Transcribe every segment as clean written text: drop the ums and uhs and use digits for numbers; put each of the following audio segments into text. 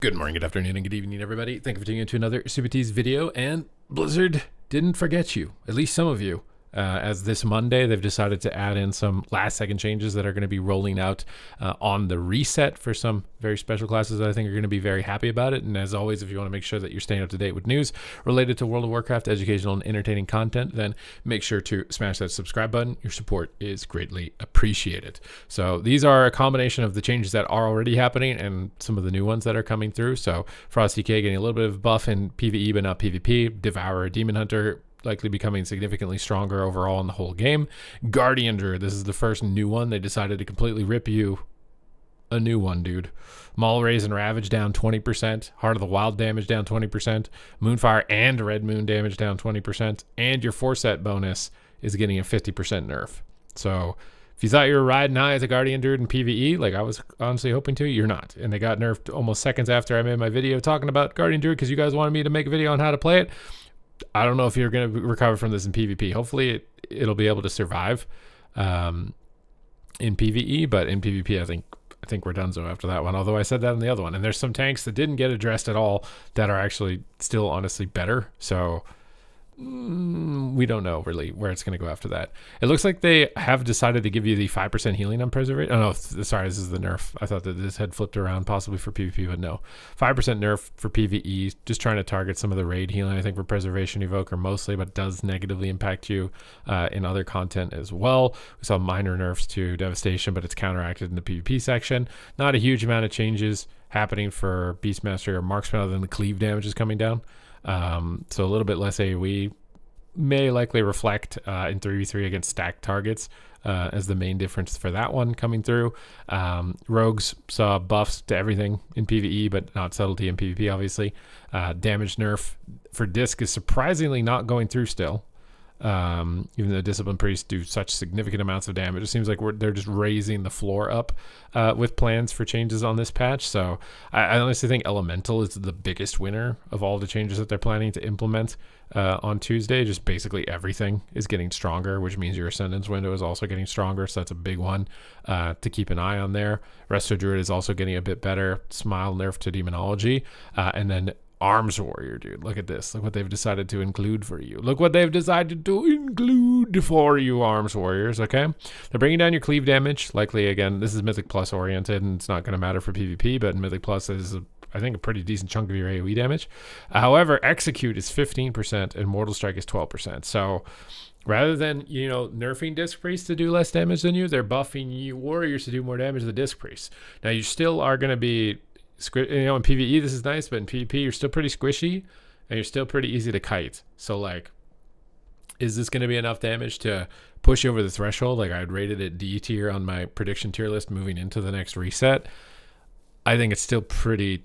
Good morning, good afternoon, and good evening, everybody. Thank you for tuning into another Supatease video. And Blizzard didn't forget you, at least some of you. As this Monday, they've decided to add in some last-second changes that are going to be rolling out on the reset for some very special classes that I think are going to be very happy about it. And as always, if you want to make sure that you're staying up to date with news related to World of Warcraft, educational and entertaining content, then make sure to smash that subscribe button. Your support is greatly appreciated. So these are a combination of the changes that are already happening and some of the new ones that are coming through. So Frosty K getting a little bit of buff in PvE, but not PvP. Devourer, Demon Hunter, likely becoming significantly stronger overall in the whole game. Guardian Druid, this is the first new one. They decided to completely rip you a new one, dude. Maul Raise and Ravage down 20%. Heart of the Wild damage down 20%. Moonfire and Red Moon damage down 20%. And your 4-set bonus is getting a 50% nerf. So if you thought you were riding high as a Guardian Druid in PvE, like I was honestly hoping to, you're not. And they got nerfed almost seconds after I made my video talking about Guardian Druid because you guys wanted me to make a video on how to play it. I don't know if you're going to recover from this in PvP. Hopefully it'll be able to survive in PvE, but in PvP, I think we're done so after that one. Although I said that on the other one, and there's some tanks that didn't get addressed at all that are actually still honestly better. So we don't know really where it's going to go after that. It looks like they have decided to give you the 5% healing on Preservation. Oh no, sorry, this is the nerf. I thought that this had flipped around possibly for PvP, but no. 5% nerf for PvE, just trying to target some of the raid healing, I think, for Preservation Evoker mostly, but does negatively impact you in other content as well. We saw minor nerfs to Devastation, but it's counteracted in the PvP section. Not a huge amount of changes happening for Beastmaster or Marksman other than the cleave damage is coming down. So a little bit less AoE may likely reflect in 3v3 against stacked targets as the main difference for that one coming through. Rogues saw buffs to everything in PvE, but not subtlety in PvP, obviously. Damage nerf for Disc is surprisingly not going through still. Even though Discipline Priests do such significant amounts of damage, it seems like they're just raising the floor up with plans for changes on this patch. So I honestly think Elemental is the biggest winner of all the changes that they're planning to implement on Tuesday. Just basically everything is getting stronger, which means your Ascendance window is also getting stronger. So that's a big one to keep an eye on there. Resto Druid is also getting a bit better. Smile nerf to Demonology. And then Arms Warrior, dude. Look at this. Look what they've decided to include for you. Look what they've decided to include for you, Arms Warriors, okay? They're bringing down your cleave damage. Likely, again, this is Mythic Plus oriented, and it's not going to matter for PvP, but Mythic Plus is, I think, a pretty decent chunk of your AoE damage. However, Execute is 15%, and Mortal Strike is 12%. So rather than, nerfing Disc Priests to do less damage than you, they're buffing you Warriors to do more damage than Disc Priests. Now, you still are going to be in PvE this is nice, but in PvP you're still pretty squishy and you're still pretty easy to kite. So like, is this going to be enough damage to push you over the threshold? Like, I'd rated it D tier on my prediction tier list moving into the next reset. I think it's still pretty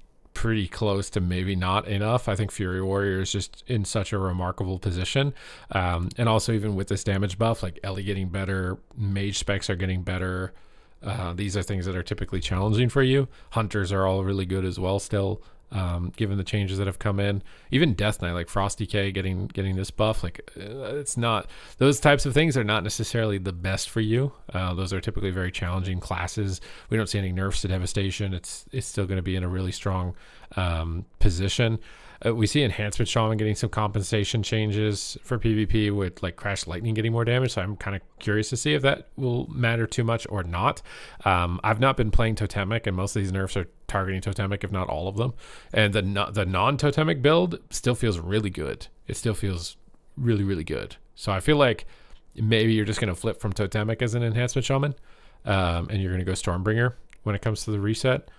close to maybe not enough. I think Fury Warrior is just in such a remarkable position, and also even with this damage buff, like Ellie getting better, mage specs are getting better. These are things that are typically challenging for you. Hunters are all really good as well still, given the changes that have come in. Even Death Knight, like Frosty K getting this buff, like it's not, those types of things are not necessarily the best for you. Those are typically very challenging classes. We don't see any nerfs to Devastation. It's still going to be in a really strong position. We see Enhancement Shaman getting some compensation changes for PvP with like Crash Lightning getting more damage. So I'm kind of curious to see if that will matter too much or not. I've not been playing Totemic, and most of these nerfs are targeting Totemic, if not all of them. And the non-Totemic build still feels really good. It still feels really, really good. So I feel like maybe you're just going to flip from Totemic as an Enhancement Shaman, and you're going to go Stormbringer when it comes to the reset.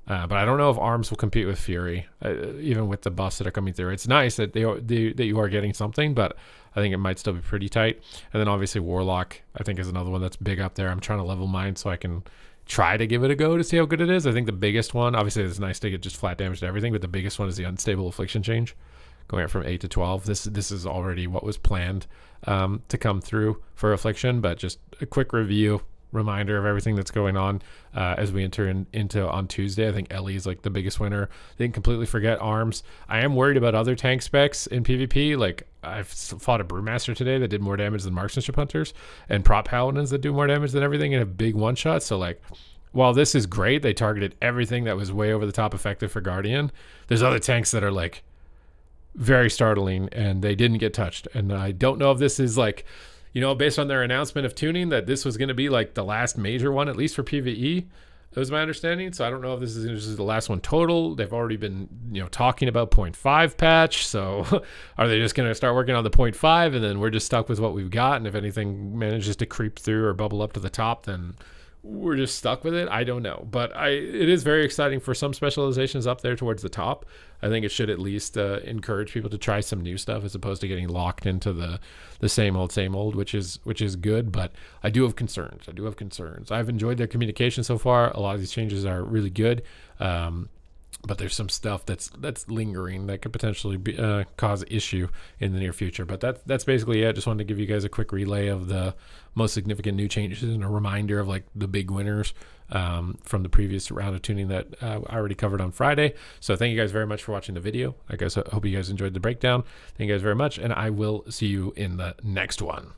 But I don't know if Arms will compete with Fury, even with the buffs that are coming through. It's nice that that you are getting something, but I think it might still be pretty tight. And then obviously Warlock, I think, is another one that's big up there. I'm trying to level mine so I can try to give it a go to see how good it is. I think the biggest one, obviously it's nice to get just flat damage to everything, but the biggest one is the Unstable Affliction change, going up from 8 to 12. This is already what was planned to come through for Affliction, but just a quick reminder of everything that's going on as we enter into on Tuesday. I think Ellie is like the biggest winner. They didn't completely forget Arms. I am worried about other tank specs in PvP. Like, I've fought a Brewmaster today that did more damage than Marksmanship Hunters, and Prop Paladins that do more damage than everything in a big one shot. So like, while this is great, they targeted everything that was way over the top effective for Guardian. There's other tanks that are like very startling and they didn't get touched. And I don't know if this is like, based on their announcement of tuning, that this was going to be like the last major one, at least for PvE. That was my understanding. So I don't know if this is just the last one total. They've already been, talking about 0.5 patch. So are they just going to start working on the 0.5 and then we're just stuck with what we've got? And if anything manages to creep through or bubble up to the top, then we're just stuck with it. I don't know. But it is very exciting for some specializations up there towards the top. I think it should at least encourage people to try some new stuff as opposed to getting locked into the same old, which is good. But I do have concerns. I've enjoyed their communication so far. A lot of these changes are really good. But there's some stuff that's lingering that could potentially cause issue in the near future. But that's basically it. Just wanted to give you guys a quick relay of the most significant new changes and a reminder of like the big winners from the previous round of tuning that I already covered on Friday. So thank you guys very much for watching the video. I hope you guys enjoyed the breakdown. Thank you guys very much, and I will see you in the next one.